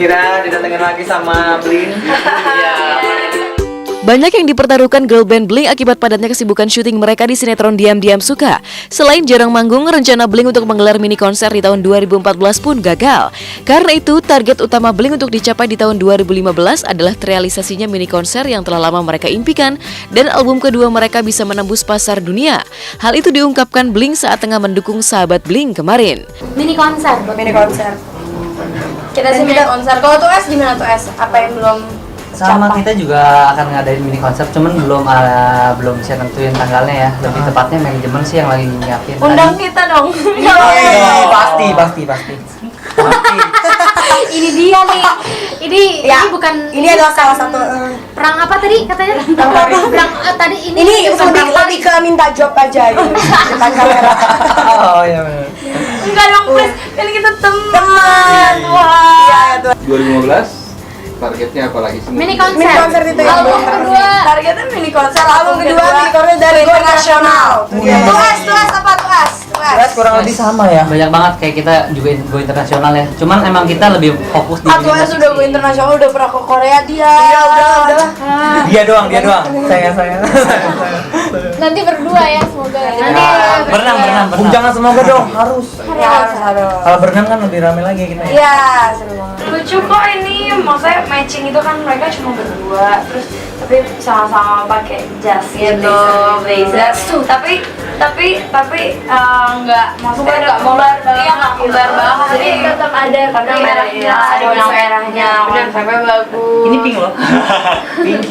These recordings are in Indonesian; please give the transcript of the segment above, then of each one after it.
Kira didatengin lagi sama Blink. Iya. Banyak yang dipertaruhkan girl band Blink akibat padatnya kesibukan syuting mereka di sinetron Diam-Diam Suka. Selain jarang manggung, rencana Blink untuk menggelar mini konser di tahun 2014 pun gagal. Karena itu, target utama Blink untuk dicapai di tahun 2015 adalah terrealisasinya mini konser yang telah lama mereka impikan dan album kedua mereka bisa menembus pasar dunia. Hal itu diungkapkan Blink saat tengah mendukung sahabat Blink kemarin. Mini konser. Kita sih mini konser. Kalau tuh S gimana tuh S? Apa yang belum Sama capai? kita juga akan ngadain mini konser, cuman belum bisa nentuin tanggalnya ya. Lebih tepatnya manajemen sih yang lagi nyiapin. Undang kita dong. Pasti. Ini dia nih. Ini bukan Ini adalah salah satu perang apa tadi katanya? Perang tadi ini bukan perang lebih ke minta job aja gitu. Depan kamera. Oh iya benar. Enggak dong, please. Kan kita teman. Wah. 2015 targetnya apa lagi sih? Mini konser. Mini konser itu yang album kedua. Targetnya mini konser, album kedua mini konser dari Go Internasional. Tuh S apa tuh S? Beras kurang lebih sama ya. Banyak banget kayak kita juga go internasional ya. Cuman emang kita lebih fokus di Tuh S udah Go Internasional, udah pernah ke Korea dia. Iya udah. Dia doang. Saya. Nanti berdua ya, semoga. Nanti Berenang. Jangan semoga dong, harus. Harus. Kalau berenang kan lebih rame lagi kita ya. Iya, seru banget. Lucu kok ini, maksudnya matching itu kan mereka cuma berdua, terus tapi sama-sama pakai jas gitu, blazer. Tapi nggak, maksudnya nggak kembar banget, iya nggak kembar banget. Jadi tetap ada benang merahnya, ada benang merahnya, konsepnya bagus. Ini pink loh. Pink.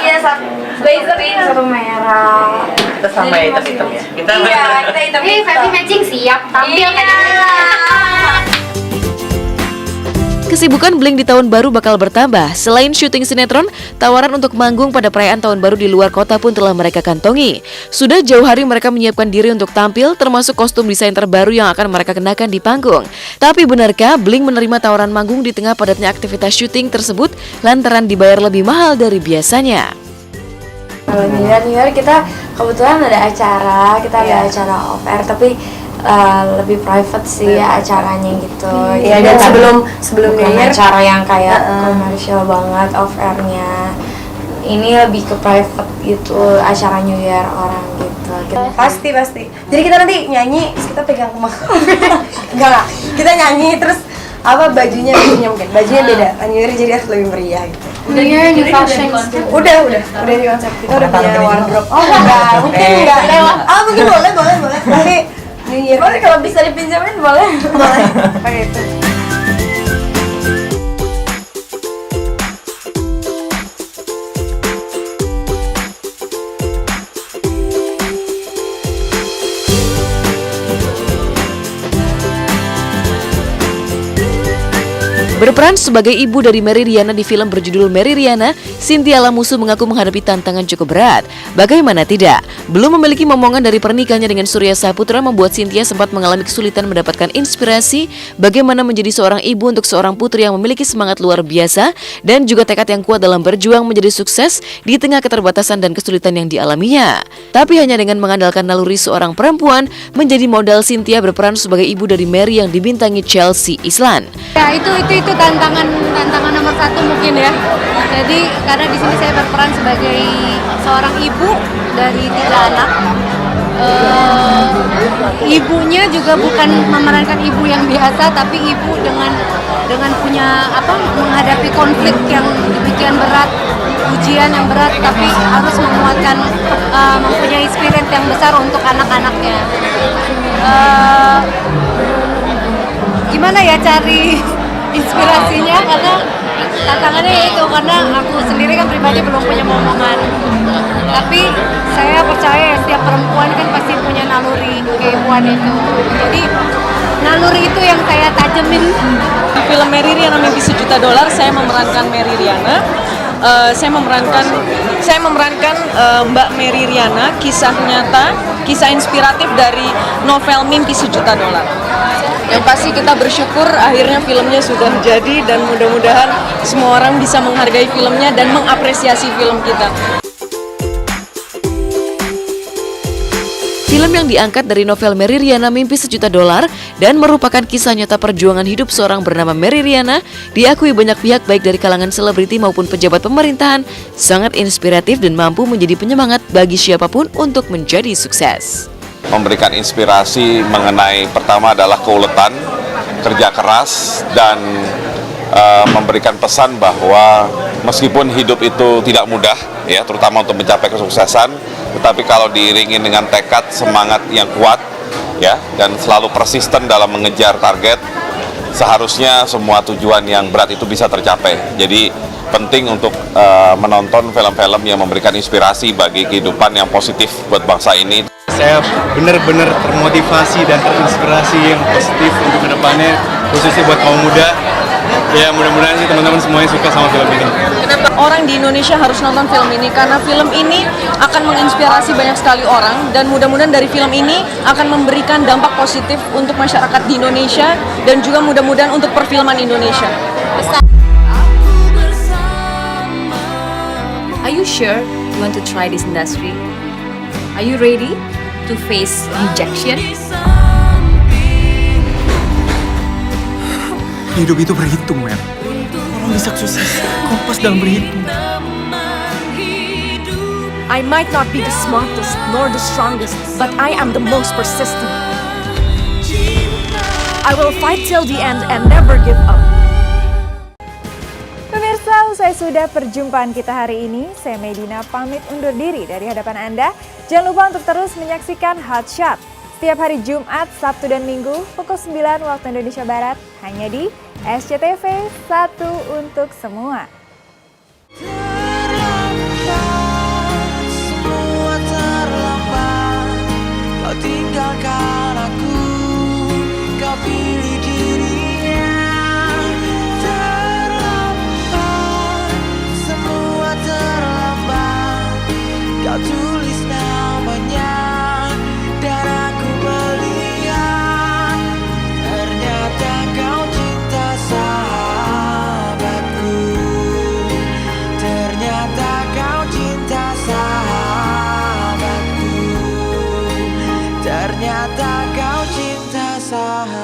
Iya, satu blazer pink, satu merah. Kita sama ya, hitam ya. Kita Iya, kita hitam. Ini versi matching siap tampil kan. Kesibukan Blink di tahun baru bakal bertambah. Selain syuting sinetron, tawaran untuk manggung pada perayaan tahun baru di luar kota pun telah mereka kantongi. Sudah jauh hari mereka menyiapkan diri untuk tampil, termasuk kostum desain terbaru yang akan mereka kenakan di panggung. Tapi benarkah Blink menerima tawaran manggung di tengah padatnya aktivitas syuting tersebut lantaran dibayar lebih mahal dari biasanya? Kalau New Year kita kebetulan ada acara, ada acara off air, tapi lebih private sih acaranya gitu. Iya, dan sebelum New Year acara yang kayak komersial banget off airnya. Ini lebih ke private gitu, acara New Year orang gitu. pasti. Jadi kita nanti nyanyi, terus kita pegang enggak. Kita nyanyi terus bajunya mungkin beda kan, jadi harus lebih meriah gitu. New Year new fashion. Udah di konsep kita udah punya wardrobe. Mungkin enggak lewat. Mungkin boleh. Nanti New Year. Boleh kalau bisa dipinjamin boleh. Pakai itu. Berperan sebagai ibu dari Mary Riana di film berjudul Mary Riana, Chintya Lamusu mengaku menghadapi tantangan cukup berat. Bagaimana tidak? Belum memiliki momongan dari pernikahannya dengan Surya Saputra membuat Chintya sempat mengalami kesulitan mendapatkan inspirasi bagaimana menjadi seorang ibu untuk seorang putri yang memiliki semangat luar biasa dan juga tekad yang kuat dalam berjuang menjadi sukses di tengah keterbatasan dan kesulitan yang dialaminya. Tapi hanya dengan mengandalkan naluri seorang perempuan menjadi modal, Chintya berperan sebagai ibu dari Mary yang dibintangi Chelsea Islan. Ya itu tantangan nomor satu mungkin ya. Jadi karena di sini saya berperan sebagai seorang ibu dari 3 anak. Ibunya juga bukan memerankan ibu yang biasa, tapi ibu dengan punya menghadapi konflik yang demikian berat, ujian yang berat, tapi harus menguatkan, mempunyai spirit yang besar untuk anak-anaknya. Gimana ya cari inspirasinya, karena tantangannya itu karena aku sendiri kan pribadi belum punya momongan, tapi saya percaya setiap perempuan kan pasti punya naluri keibuan itu, jadi naluri itu yang saya tajemin. Film Mary Riana Mimpi $1 Juta, saya memerankan Mary Riana. Saya memerankan Mbak Mary Riana, kisah nyata, kisah inspiratif dari novel Mimpi $1 Juta. Yang pasti kita bersyukur akhirnya filmnya sudah jadi dan mudah-mudahan semua orang bisa menghargai filmnya dan mengapresiasi film kita. Film yang diangkat dari novel Mary Riana Mimpi Sejuta Dolar dan merupakan kisah nyata perjuangan hidup seorang bernama Mary Riana diakui banyak pihak baik dari kalangan selebriti maupun pejabat pemerintahan sangat inspiratif dan mampu menjadi penyemangat bagi siapapun untuk menjadi sukses. Memberikan inspirasi mengenai pertama adalah keuletan, kerja keras, dan memberikan pesan bahwa meskipun hidup itu tidak mudah, ya, terutama untuk mencapai kesuksesan, tetapi kalau diiringi dengan tekad, semangat yang kuat, ya, dan selalu persisten dalam mengejar target, seharusnya semua tujuan yang berat itu bisa tercapai. Jadi penting untuk menonton film-film yang memberikan inspirasi bagi kehidupan yang positif buat bangsa ini. Saya benar-benar termotivasi dan terinspirasi yang positif untuk kedepannya, khususnya buat kaum muda. Ya, mudah-mudahan sih teman-teman semuanya suka sama film ini. Kenapa orang di Indonesia harus nonton film ini? Karena film ini akan menginspirasi banyak sekali orang, dan mudah-mudahan dari film ini akan memberikan dampak positif untuk masyarakat di Indonesia dan juga mudah-mudahan untuk perfilman Indonesia. Are you sure you want to try this industry? Are you ready to face rejection? Hidup itu berhitung, men. Orang bisa sukses, kompas dalam berhitung. I might not be the smartest nor the strongest, but I am the most persistent. I will fight till the end and never give up. Pemirsa, usai sudah perjumpaan kita hari ini, saya Medina pamit undur diri dari hadapan Anda. Jangan lupa untuk terus menyaksikan Hot Shot setiap hari Jumat, Sabtu, dan Minggu pukul 9 waktu Indonesia Barat hanya di SCTV, satu untuk semua. Semua terlambat, kau tinggalkan aku, kau pilih dirinya. Terlambat, semua terlambat, kau tulis namanya, dan aku melihat ternyata kau cinta sahabatku. Ternyata kau cinta sahabatku. Ternyata kau cinta sahabatku.